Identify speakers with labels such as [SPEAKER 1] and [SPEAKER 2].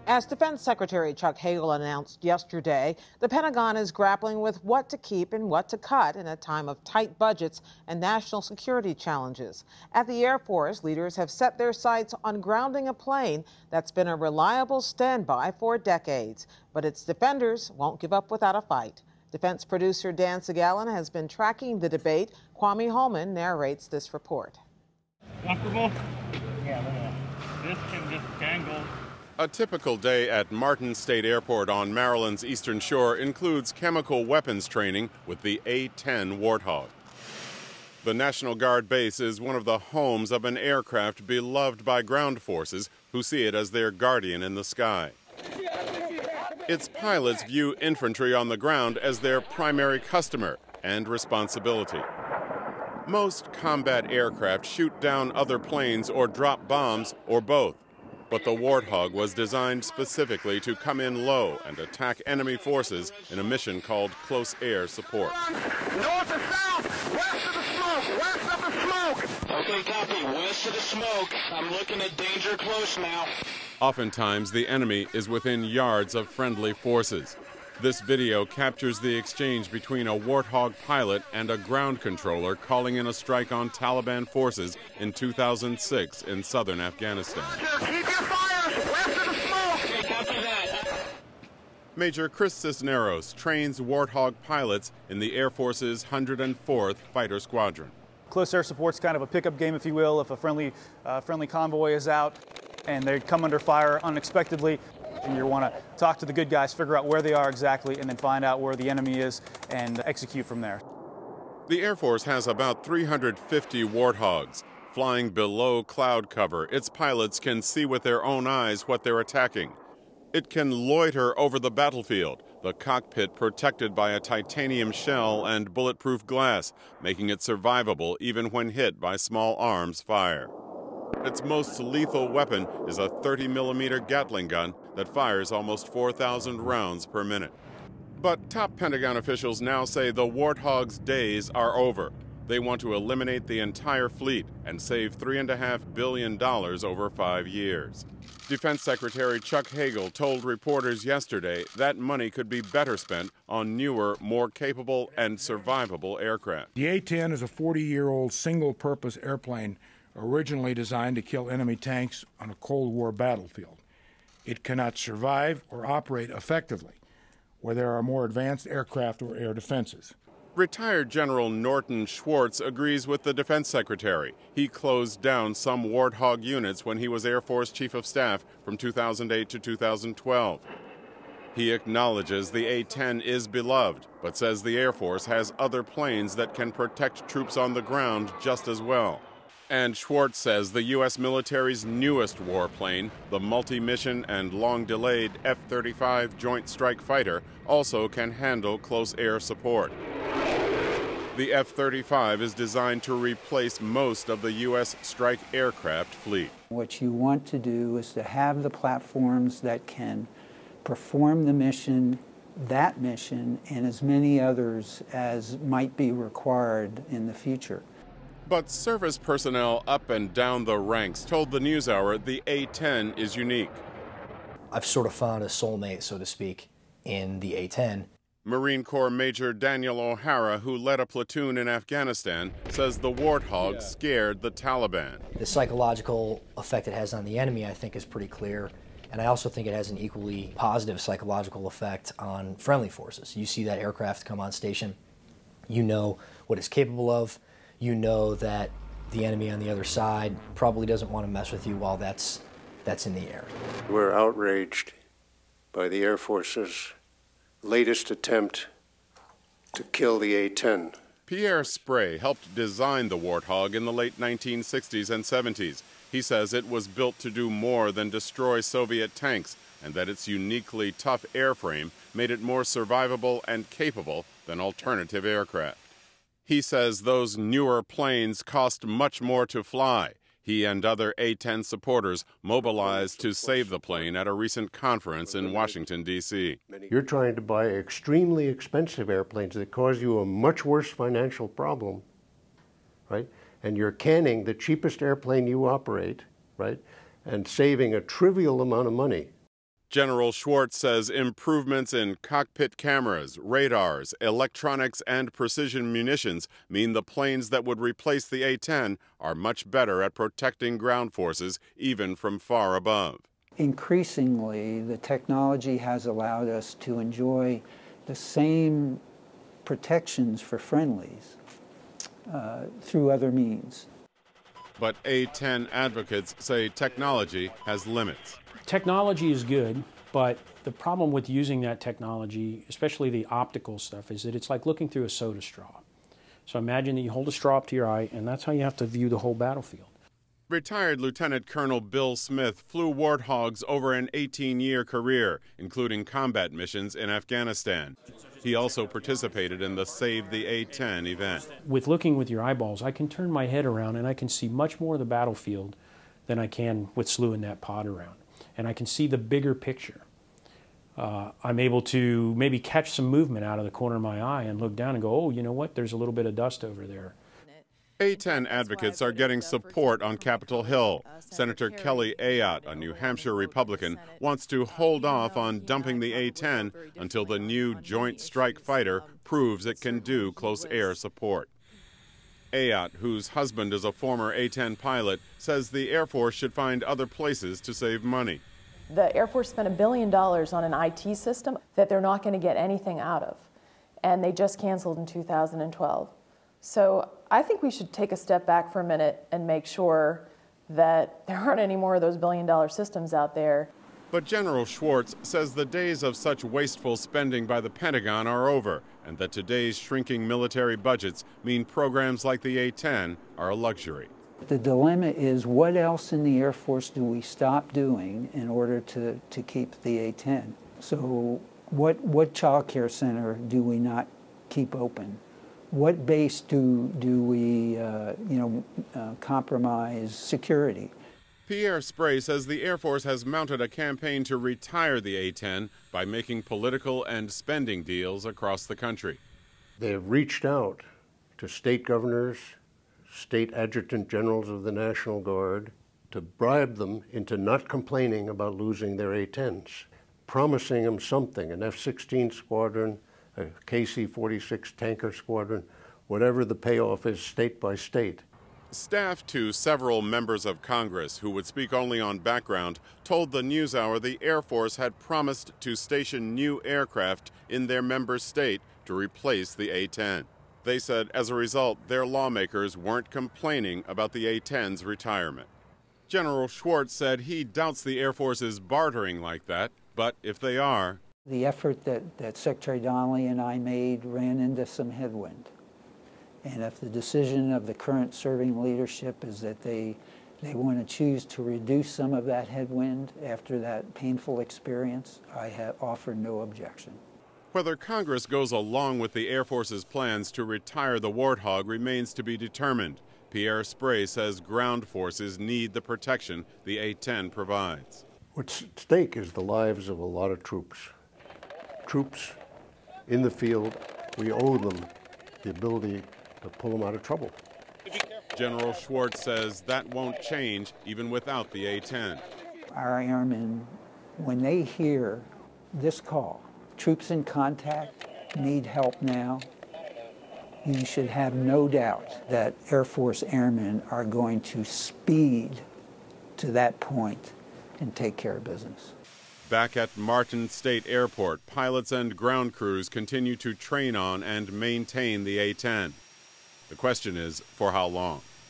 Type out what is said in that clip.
[SPEAKER 1] As Defense Secretary Chuck Hagel announced yesterday, the Pentagon is grappling with what to keep and what to cut in a time of tight budgets and national security challenges. At the Air Force, leaders have set their sights on grounding a plane that's been a reliable standby for decades. But its defenders won't give up without a fight. Defense producer Dan Segalin has been tracking the debate. Kwame Holman narrates this report.
[SPEAKER 2] Comfortable? Yeah, this can just dangle.
[SPEAKER 3] A typical day at Martin State Airport on Maryland's eastern shore includes chemical weapons training with the A-10 Warthog. The National Guard base is one of the homes of an aircraft beloved by ground forces who see it as their guardian in the sky. Its pilots view infantry on the ground as their primary customer and responsibility. Most combat aircraft shoot down other planes or drop bombs or both. But the Warthog was designed specifically to come in low and attack enemy forces in a mission called close air support.
[SPEAKER 4] North and south, west of the smoke, west of the smoke. Okay, copy, west of the smoke. I'm looking at danger close now.
[SPEAKER 3] Oftentimes, the enemy is within yards of friendly forces. This video captures the exchange between a Warthog pilot and a ground controller calling in a strike on Taliban forces in 2006 in southern Afghanistan.
[SPEAKER 4] Keep your fire west of the smoke. Copy that.
[SPEAKER 3] Major Chris Cisneros trains Warthog pilots in the Air Force's 104th Fighter Squadron.
[SPEAKER 5] Close air support's kind of a pickup game, if you will. If a friendly convoy is out and they come under fire unexpectedly, and you want to talk to the good guys, figure out where they are exactly, and then find out where the enemy is and execute from there.
[SPEAKER 3] The Air Force has about 350 Warthogs. Flying below cloud cover, its pilots can see with their own eyes what they're attacking. It can loiter over the battlefield, the cockpit protected by a titanium shell and bulletproof glass, making it survivable even when hit by small arms fire. Its most lethal weapon is a 30-millimeter Gatling gun that fires almost 4,000 rounds per minute. But top Pentagon officials now say the Warthog's days are over. They want to eliminate the entire fleet and save $3.5 billion over 5 years. Defense Secretary Chuck Hagel told reporters yesterday that money could be better spent on newer, more capable and survivable aircraft.
[SPEAKER 6] The A-10 is a 40-year-old single-purpose airplane originally designed to kill enemy tanks on a Cold War battlefield. It cannot survive or operate effectively where there are more advanced aircraft or air defenses.
[SPEAKER 3] Retired General Norton Schwartz agrees with the Defense Secretary. He closed down some Warthog units when he was Air Force Chief of Staff from 2008 to 2012. He acknowledges the A-10 is beloved, but says the Air Force has other planes that can protect troops on the ground just as well. And Schwartz says the U.S. military's newest warplane, the multi-mission and long-delayed F-35 Joint Strike Fighter, also can handle close air support. The F-35 is designed to replace most of the U.S. strike aircraft fleet.
[SPEAKER 7] What you want to do is to have the platforms that can perform the mission, that mission, and as many others as might be required in the future.
[SPEAKER 3] But service personnel up and down the ranks told the NewsHour the A-10 is unique.
[SPEAKER 8] I've sort of found a soulmate, so to speak, in the A-10.
[SPEAKER 3] Marine Corps Major Daniel O'Hara, who led a platoon in Afghanistan, says the Warthog scared the Taliban.
[SPEAKER 8] The psychological effect it has on the enemy, I think, is pretty clear. And I also think it has an equally positive psychological effect on friendly forces. You see that aircraft come on station, you know what it's capable of. You know that the enemy on the other side probably doesn't want to mess with you while that's in the air.
[SPEAKER 9] We're outraged by the Air Force's latest attempt to kill the A-10.
[SPEAKER 3] Pierre Spray helped design the Warthog in the late 1960s and 70s. He says it was built to do more than destroy Soviet tanks, and that its uniquely tough airframe made it more survivable and capable than alternative aircraft. He says those newer planes cost much more to fly. He and other A-10 supporters mobilized to save the plane at a recent conference in Washington, D.C.
[SPEAKER 9] You're trying to buy extremely expensive airplanes that cause you a much worse financial problem, right? And you're canning the cheapest airplane you operate, right? And saving a trivial amount of money.
[SPEAKER 3] General Schwartz says improvements in cockpit cameras, radars, electronics, and precision munitions mean the planes that would replace the A-10 are much better at protecting ground forces, even from far above.
[SPEAKER 7] Increasingly, the technology has allowed us to enjoy the same protections for friendlies through other means.
[SPEAKER 3] But A-10 advocates say technology has limits.
[SPEAKER 10] Technology is good, but the problem with using that technology, especially the optical stuff, is that it's like looking through a soda straw. So imagine that you hold a straw up to your eye, and that's how you have to view the whole battlefield.
[SPEAKER 3] Retired Lieutenant Colonel Bill Smith flew Warthogs over an 18-year career, including combat missions in Afghanistan. He also participated in the Save the A-10 event.
[SPEAKER 10] With looking with your eyeballs, I can turn my head around and I can see much more of the battlefield than I can with slewing that pod around. And I can see the bigger picture. I'm able to maybe catch some movement out of the corner of my eye and look down and go, oh, you know what, there's a little bit of dust over there.
[SPEAKER 3] A-10 advocates are getting support on Capitol Hill. Senator Kelly Ayotte, a New Hampshire Republican, wants to hold off on dumping the A-10 until the new Joint Strike Fighter proves it can do close air support. Ayotte, whose husband is a former A-10 pilot, says the Air Force should find other places to save money.
[SPEAKER 11] The Air Force spent $1 billion on an IT system that they're not going to get anything out of, and they just canceled in 2012. So I think we should take a step back for a minute and make sure that there aren't any more of those billion-dollar systems out there.
[SPEAKER 3] But General Schwartz says the days of such wasteful spending by the Pentagon are over, and that today's shrinking military budgets mean programs like the A-10 are a luxury.
[SPEAKER 7] The dilemma is, what else in the Air Force do we stop doing in order to keep the A-10? So what child care center do we not keep open? What base do we compromise security?
[SPEAKER 3] Pierre Spray says the Air Force has mounted a campaign to retire the A-10 by making political and spending deals across the country.
[SPEAKER 9] They have reached out to state governors, state adjutant generals of the National Guard, to bribe them into not complaining about losing their A-10s, promising them something, an F-16 squadron, a KC-46 tanker squadron, whatever the payoff is state by state.
[SPEAKER 3] Staff to several members of Congress who would speak only on background told the NewsHour the Air Force had promised to station new aircraft in their member state to replace the A-10. They said as a result, their lawmakers weren't complaining about the A-10's retirement. General Schwartz said he doubts the Air Force is bartering like that, but if they are,
[SPEAKER 7] the effort that Secretary Donnelly and I made ran into some headwind. And if the decision of the current serving leadership is that they want to choose to reduce some of that headwind after that painful experience, I have offered no objection.
[SPEAKER 3] Whether Congress goes along with the Air Force's plans to retire the Warthog remains to be determined. Pierre Spray says ground forces need the protection the A-10 provides.
[SPEAKER 9] What's at stake is the lives of a lot of troops. Troops in the field, we owe them the ability to pull them out of trouble.
[SPEAKER 3] General Schwartz says that won't change even without the A-10.
[SPEAKER 7] Our airmen, when they hear this call, troops in contact, need help now, you should have no doubt that Air Force airmen are going to speed to that point and take care of business.
[SPEAKER 3] Back at Martin State Airport, pilots and ground crews continue to train on and maintain the A-10. The question is, for how long?